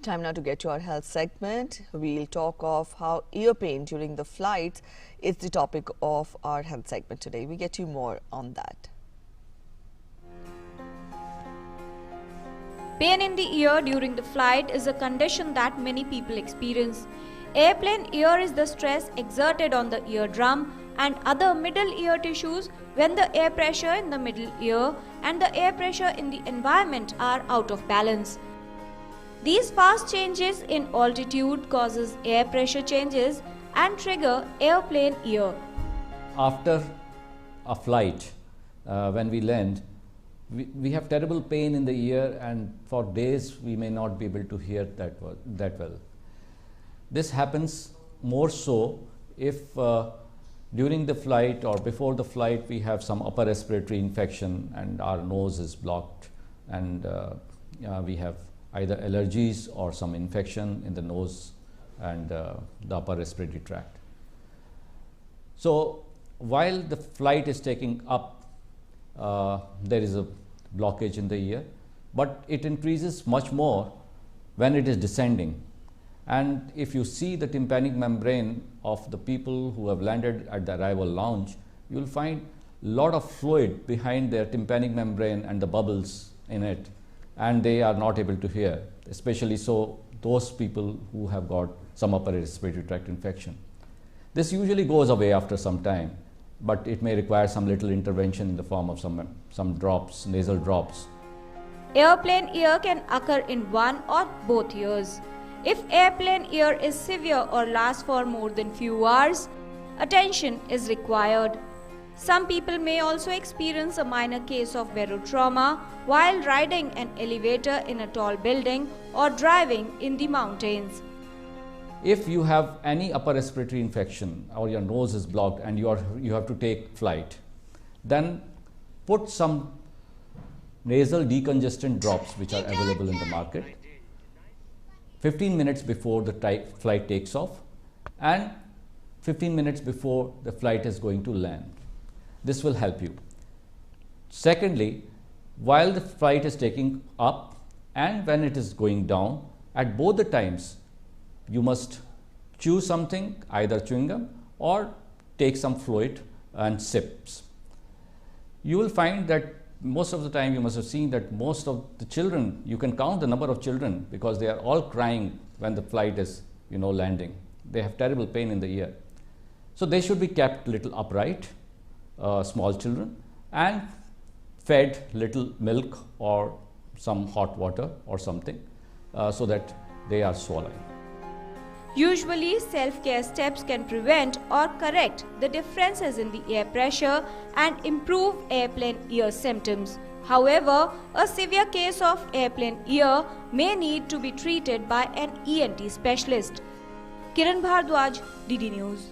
Time now to get to our health segment. We'll talk of how ear pain during the flights is the topic of our health segment today. We get you more on that. Pain in the ear during the flight is a condition that many people experience. Airplane ear is the stress exerted on the eardrum and other middle ear tissues when the air pressure in the middle ear and the air pressure in the environment are out of balance. These fast changes in altitude causes air pressure changes and trigger airplane ear. After a flight, when we land, we have terrible pain in the ear, and for days we may not be able to hear that well. This happens more so if during the flight or before the flight we have some upper respiratory infection and our nose is blocked, and we have either allergies or some infection in the nose and the upper respiratory tract. So while the flight is taking up, there is a blockage in the ear, but it increases much more when it is descending. And if you see the tympanic membrane of the people who have landed at the arrival lounge, you will find a lot of fluid behind their tympanic membrane and the bubbles in it, and they are not able to hear, especially so those people who have got some upper respiratory tract infection. This usually goes away after some time, but it may require some little intervention in the form of some drops, nasal drops. Airplane ear can occur in one or both ears. If airplane ear is severe or lasts for more than few hours, attention is required. Some people may also experience a minor case of barotrauma while riding an elevator in a tall building or driving in the mountains. If you have any upper respiratory infection or your nose is blocked and you have to take flight, then put some nasal decongestant drops which are available in the market 15 minutes before the flight takes off and 15 minutes before the flight is going to land. This will help you. Secondly, while the flight is taking up and when it is going down, at both the times, you must chew something, either chewing gum or take some fluid and sips. You will find that most of the time you must have seen that most of the children, you can count the number of children because they are all crying when the flight is landing. They have terrible pain in the ear. So they should be kept little upright, small children, and fed little milk or some hot water or something so that they are swallowing. Usually, self-care steps can prevent or correct the differences in the air pressure and improve airplane ear symptoms. However, a severe case of airplane ear may need to be treated by an ENT specialist. Kiran Bhardwaj, DD News.